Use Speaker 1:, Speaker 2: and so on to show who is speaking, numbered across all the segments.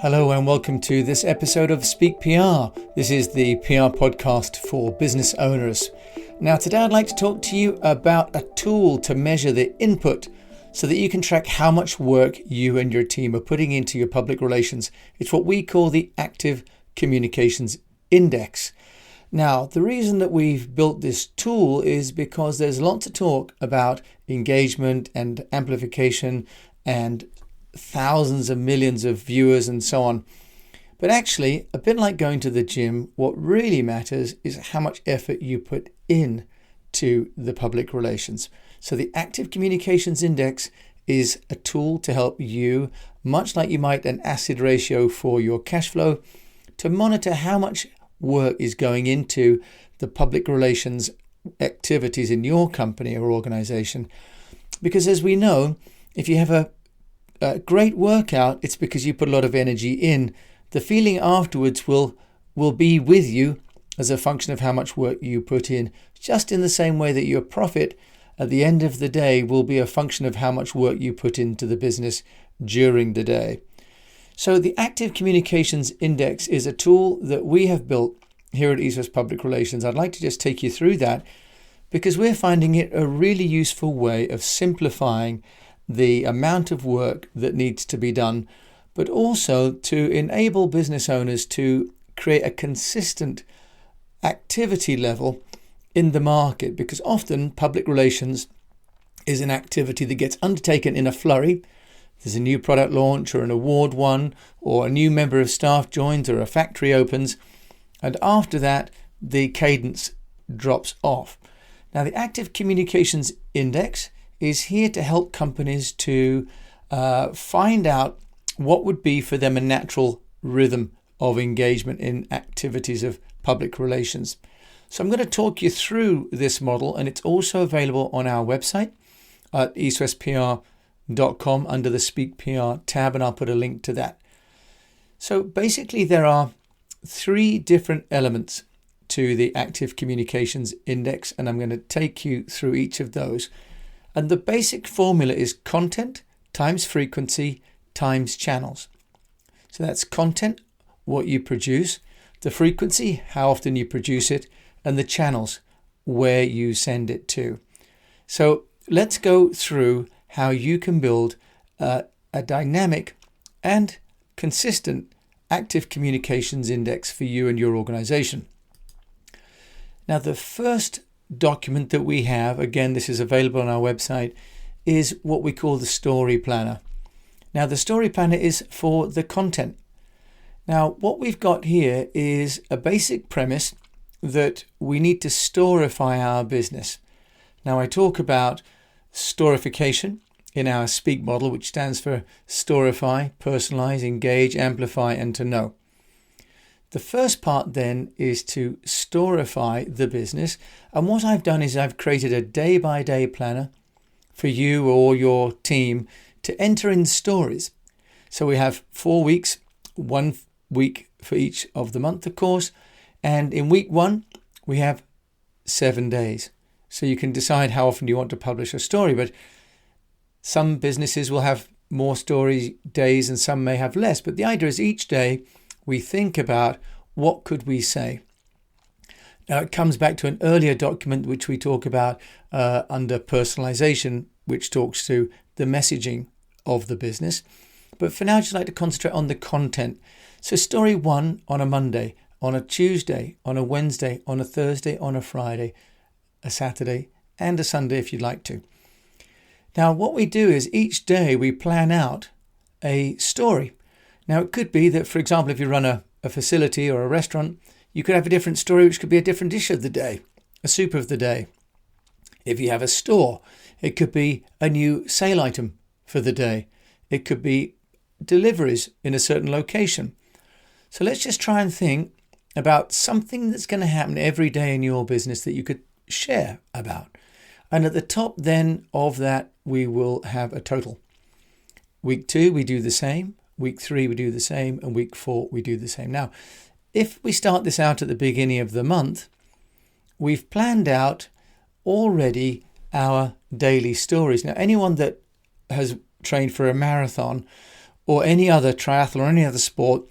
Speaker 1: Hello and welcome to this episode of Speak PR. This is the PR podcast for business owners. Now today I'd like to talk to you about a tool to measure the input so that you can track how much work you and your team are putting into your public relations. It's what we call the Active Communications Index. Now, the reason that we've built this tool is because there's lots of talk about engagement and amplification and thousands of millions of viewers and so on. But actually, a bit like going to the gym, what really matters is how much effort you put in to the public relations. So the Active Communications Index is a tool to help you, much like you might an acid ratio for your cash flow, to monitor how much work is going into the public relations activities in your company or organization. Because as we know, if you have a great workout, it's because you put a lot of energy in. The feeling afterwards will be with you as a function of how much work you put in, just in the same way that your profit at the end of the day will be a function of how much work you put into the business during the day. So the Active Communications Index is a tool that we have built here at East West Public Relations. I'd like to just take you through that because we're finding it a really useful way of simplifying the amount of work that needs to be done, but also to enable business owners to create a consistent activity level in the market, because often public relations is an activity that gets undertaken in a flurry. There's a new product launch or an award won, or a new member of staff joins, or a factory opens, and after that the cadence drops off. Now the Active Communications Index is here to help companies to find out what would be for them a natural rhythm of engagement in activities of public relations. So I'm going to talk you through this model, and it's also available on our website at eastwestpr.com under the Speak PR tab, and I'll put a link to that. So basically there are three different elements to the Active Communications Index, and I'm going to take you through each of those. And the basic formula is content times frequency times channels. So that's content, what you produce, the frequency, how often you produce it, and the channels, where you send it to. So let's go through how you can build a dynamic and consistent Active Communications Index for you and your organization. Now, the first document that we have, again, this is available on our website, is what we call the Story Planner. Now, the Story Planner is for the content. Now, what we've got here is a basic premise that we need to storify our business. Now, I talk about storification in our SPEAK model, which stands for storify, personalize, engage, amplify, and to know. The first part then is to storify the business. And what I've done is I've created a day-by-day planner for you or your team to enter in stories. So we have 4 weeks, 1 week for each of the month, of course. And in week 1, we have 7 days. So you can decide how often you want to publish a story. But some businesses will have more story days and some may have less. But the idea is each day we think about what could we say. Now it comes back to an earlier document which we talk about under personalization, which talks to the messaging of the business. But for now, I'd just like to concentrate on the content. So story 1 on a Monday, on a Tuesday, on a Wednesday, on a Thursday, on a Friday, a Saturday, and a Sunday if you'd like to. Now what we do is each day we plan out a story. Now, it could be that, for example, if you run a facility or a restaurant, you could have a different story, which could be a different dish of the day, a soup of the day. If you have a store, it could be a new sale item for the day. It could be deliveries in a certain location. So let's just try and think about something that's going to happen every day in your business that you could share about. And at the top then of that, we will have a total. Week 2, we do the same. Week 3, we do the same. And week 4, we do the same. Now, if we start this out at the beginning of the month, we've planned out already our daily stories. Now, anyone that has trained for a marathon or any other triathlon or any other sport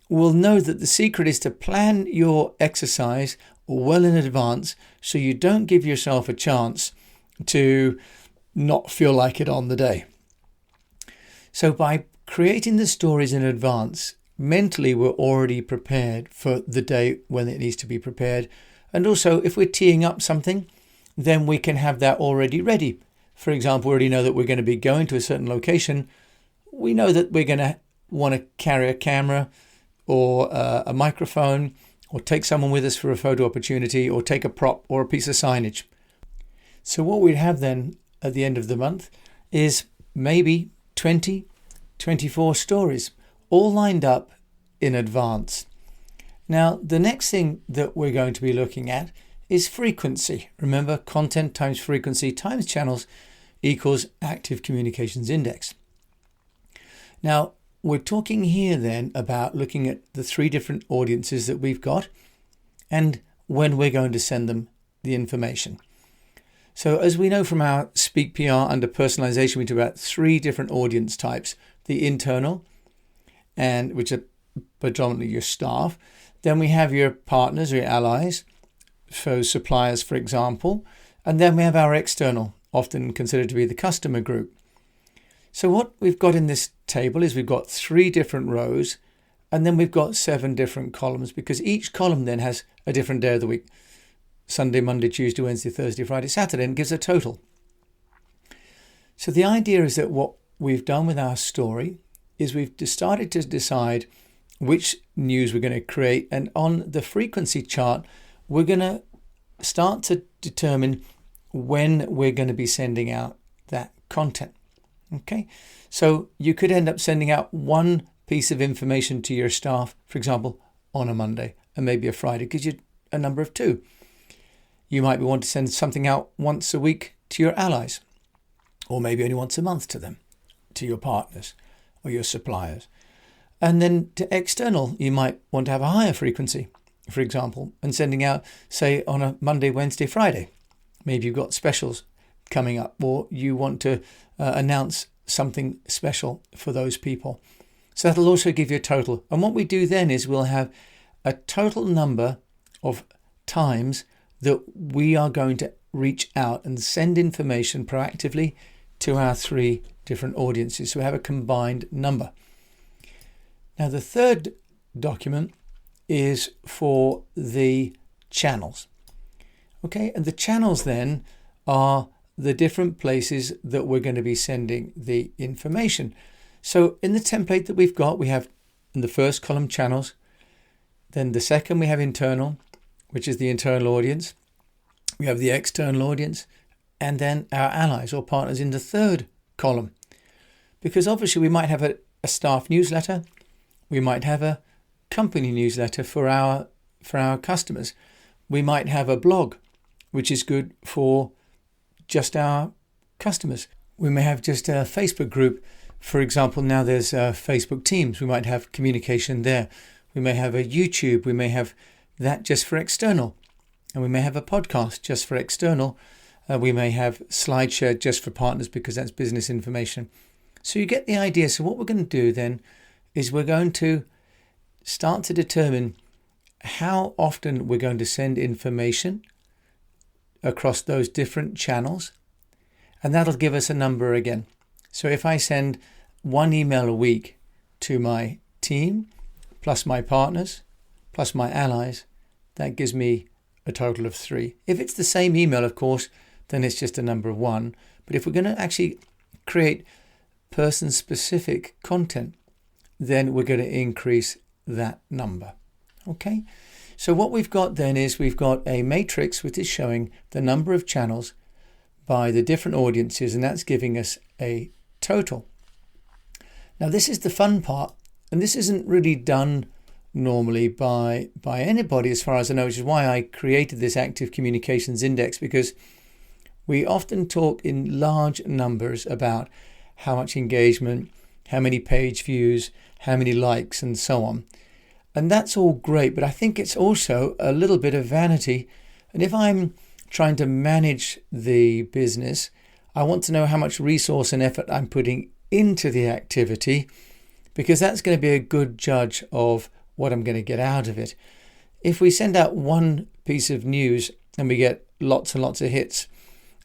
Speaker 1: will know that the secret is to plan your exercise well in advance so you don't give yourself a chance to not feel like it on the day. So by creating the stories in advance, mentally we're already prepared for the day when it needs to be prepared. And also if we're teeing up something, then we can have that already ready. For example, we already know that we're going to be going to a certain location. We know that we're going to want to carry a camera or a microphone, or take someone with us for a photo opportunity, or take a prop or a piece of signage. So what we'd have then at the end of the month is maybe 20, 24 stories, all lined up in advance. Now, the next thing that we're going to be looking at is frequency. Remember, content times frequency times channels equals active communications index. Now, we're talking here then about looking at the 3 different audiences that we've got and when we're going to send them the information. So as we know from our Speak PR under personalization, we talk about 3 different audience types: the internal, and which are predominantly your staff. Then we have your partners or your allies, so suppliers, for example. And then we have our external, often considered to be the customer group. So what we've got in this table is we've got 3 different rows, and then we've got 7 different columns, because each column then has a different day of the week: Sunday, Monday, Tuesday, Wednesday, Thursday, Friday, Saturday, and gives a total. So the idea is that what we've done with our story is we've started to decide which news we're going to create, and on the frequency chart we're going to start to determine when we're going to be sending out that content. Okay, so you could end up sending out one piece of information to your staff, for example, on a Monday, and maybe a Friday, because you're a number of 2. You might want to send something out once a week to your allies, or maybe only once a month to them, to your partners or your suppliers. And then to external, you might want to have a higher frequency, for example, and sending out, say, on a Monday, Wednesday, Friday. Maybe you've got specials coming up, or you want to announce something special for those people. So that'll also give you a total. And what we do then is we'll have a total number of times that we are going to reach out and send information proactively to our 3 different audiences. So we have a combined number. Now the third document is for the channels. Okay, and the channels then are the different places that we're going to be sending the information. So in the template that we've got, we have in the first column channels, then the second we have internal, which is the internal audience. We have the external audience, and then our allies or partners in the third column. Because obviously we might have a staff newsletter, we might have a company newsletter for our customers. We might have a blog, which is good for just our customers. We may have just a Facebook group. For example, now there's Facebook Teams. We might have communication there. We may have a YouTube. We may have that just for external. And we may have a podcast just for external. We may have SlideShare just for partners, because that's business information. So you get the idea. So what we're going to do then is we're going to start to determine how often we're going to send information across those different channels, and that'll give us a number again. So if I send 1 email a week to my team, plus my partners, plus my allies, that gives me a total of 3. If it's the same email, of course, then it's just a number of 1. But if we're going to actually create person-specific content, then we're going to increase that number. Okay? So what we've got then is we've got a matrix which is showing the number of channels by the different audiences, and that's giving us a total. Now this is the fun part, and this isn't really done normally by anybody as far as I know, which is why I created this active communications index, because we often talk in large numbers about how much engagement, how many page views, how many likes, and so on. And that's all great, but I think it's also a little bit of vanity. And if I'm trying to manage the business, I want to know how much resource and effort I'm putting into the activity, because that's going to be a good judge of what I'm going to get out of it. If we send out one piece of news and we get lots and lots of hits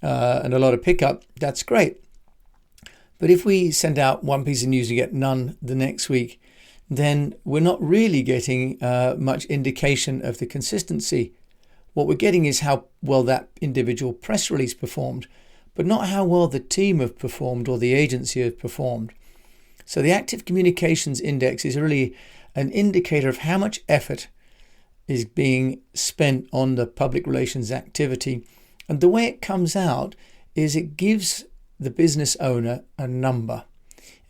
Speaker 1: and a lot of pickup, that's great. But if we send out one piece of news and get none the next week, then we're not really getting much indication of the consistency. What we're getting is how well that individual press release performed, but not how well the team have performed or the agency have performed. So the Active Communications Index is really an indicator of how much effort is being spent on the public relations activity. And the way it comes out is it gives the business owner a number.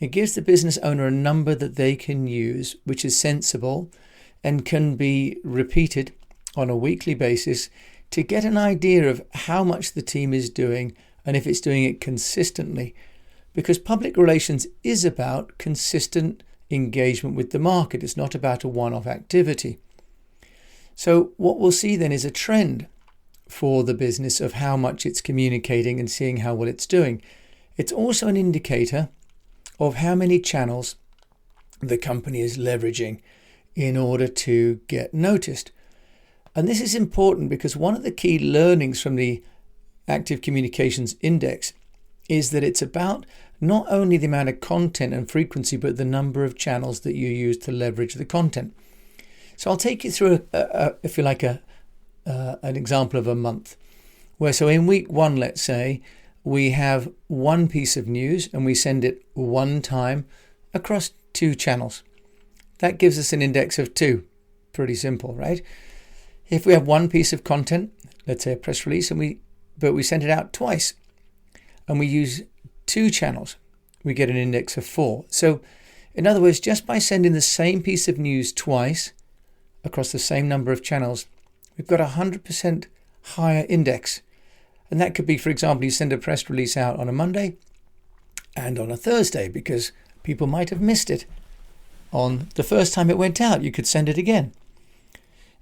Speaker 1: It gives the business owner a number that they can use, which is sensible and can be repeated on a weekly basis to get an idea of how much the team is doing and if it's doing it consistently. Because public relations is about consistent engagement with the market. It's not about a one-off activity. So what we'll see then is a trend for the business of how much it's communicating and seeing how well it's doing. It's also an indicator of how many channels the company is leveraging in order to get noticed. And this is important because one of the key learnings from the Active Communications Index is that it's about not only the amount of content and frequency, but the number of channels that you use to leverage the content. So I'll take you through, if you like, an example of a month. So in week 1, let's say, we have one piece of news and we send it one time across 2 channels. That gives us an index of 2. Pretty simple, right? If we have one piece of content, let's say a press release, but we send it out twice and we use 2 channels, we get an index of 4. So in other words, just by sending the same piece of news twice across the same number of channels, we've got a 100% higher index. And that could be, for example, you send a press release out on a Monday and on a Thursday because people might have missed it. On the first time it went out, you could send it again.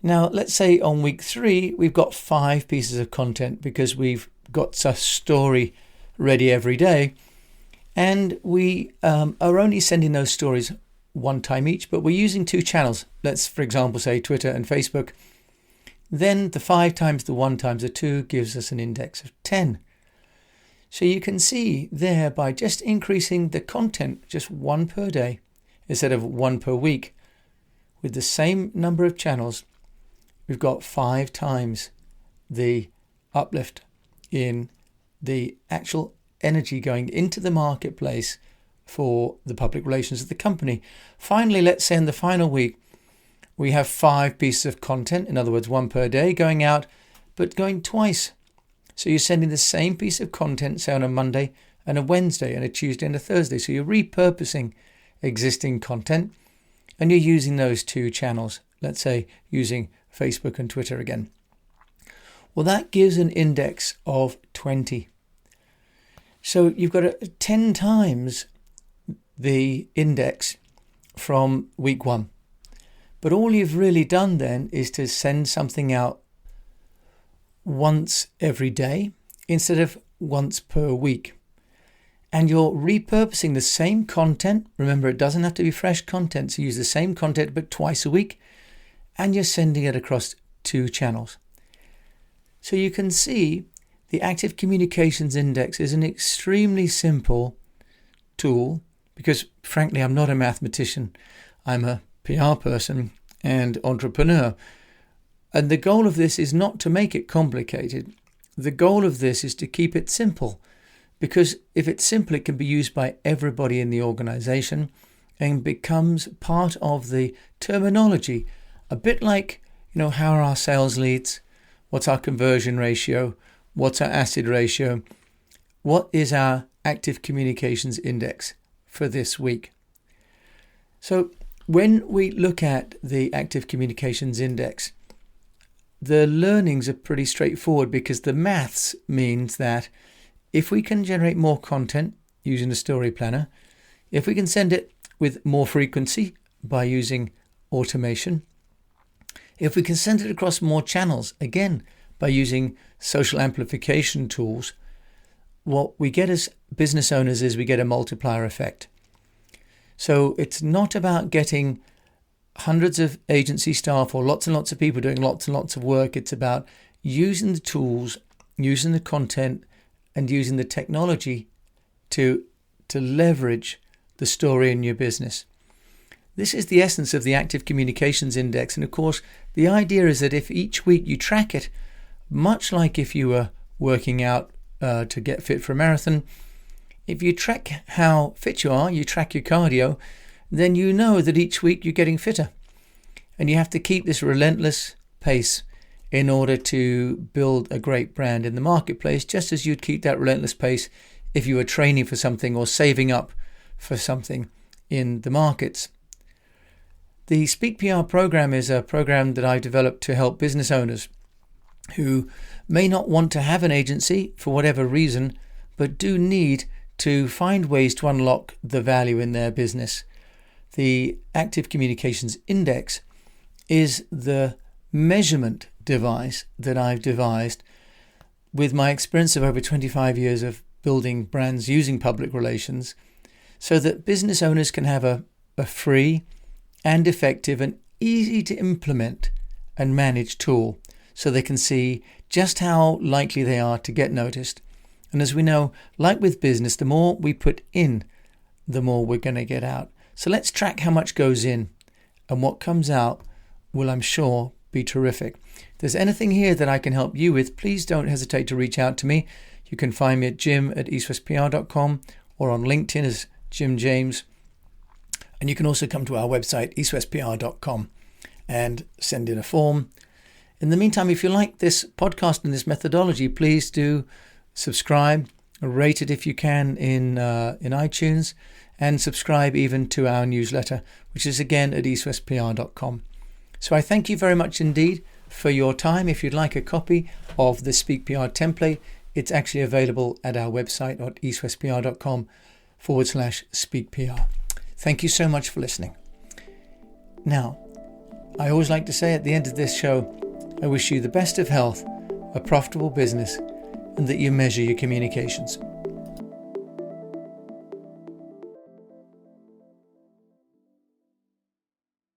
Speaker 1: Now, let's say on week 3, we've got 5 pieces of content because we've got a story ready every day. And we are only sending those stories one time each, but we're using 2 channels. Let's, for example, say Twitter and Facebook. Then the 5 times the 1 times the 2 gives us an index of 10. So you can see there, by just increasing the content just 1 per day instead of 1 per week, with the same number of channels, we've got 5 times the uplift in the actual energy going into the marketplace for the public relations of the company. Finally, let's say in the final week, we have 5 pieces of content, in other words, 1 per day going out, but going twice. So you're sending the same piece of content, say on a Monday and a Wednesday and a Tuesday and a Thursday. So you're repurposing existing content and you're using those 2 channels, let's say using Facebook and Twitter again. Well, that gives an index of 20. So you've got 10 times the index from week 1. But all you've really done then is to send something out once every day instead of once per week. And you're repurposing the same content. Remember, it doesn't have to be fresh content, so use the same content but twice a week. And you're sending it across 2 channels. So you can see the Active Communications Index is an extremely simple tool because, frankly, I'm not a mathematician. I'm a PR person and entrepreneur. And the goal of this is not to make it complicated. The goal of this is to keep it simple, because if it's simple, it can be used by everybody in the organization and becomes part of the terminology. A bit like, how are our sales leads? What's our conversion ratio? What's our acid ratio? What is our Active Communications Index for this week? So when we look at the Active Communications Index, the learnings are pretty straightforward because the maths means that if we can generate more content using a story planner, if we can send it with more frequency by using automation, if we can send it across more channels, again, by using social amplification tools, what we get as business owners is we get a multiplier effect. So it's not about getting hundreds of agency staff or lots and lots of people doing lots and lots of work. It's about using the tools, using the content, and using the technology to leverage the story in your business. This is the essence of the Active Communications Index. And of course, the idea is that if each week you track it, much like if you were working out to get fit for a marathon, if you track how fit you are, you track your cardio, then you know that each week you're getting fitter. And you have to keep this relentless pace in order to build a great brand in the marketplace, just as you'd keep that relentless pace if you were training for something or saving up for something in the markets. The Speak PR program is a program that I developed to help business owners who may not want to have an agency for whatever reason, but do need to find ways to unlock the value in their business. The Active Communications Index is the measurement device that I've devised with my experience of over 25 years of building brands using public relations, so that business owners can have a free and effective and easy to implement and manage tool, so they can see just how likely they are to get noticed. And as we know, like with business, the more we put in, the more we're going to get out. So let's track how much goes in, and what comes out will, I'm sure, be terrific. If there's anything here that I can help you with, please don't hesitate to reach out to me. You can find me at jim@eastwestpr.com or on LinkedIn as Jim James. And you can also come to our website, eastwestpr.com, and send in a form. In the meantime, if you like this podcast and this methodology, please do subscribe, rate it if you can in iTunes, and subscribe even to our newsletter, which is again at eastwestpr.com. So I thank you very much indeed for your time. If you'd like a copy of the Speak PR template, it's actually available at our website at eastwestpr.com/speakpr. Thank you so much for listening. Now, I always like to say at the end of this show, I wish you the best of health, a profitable business, and that you measure your communications.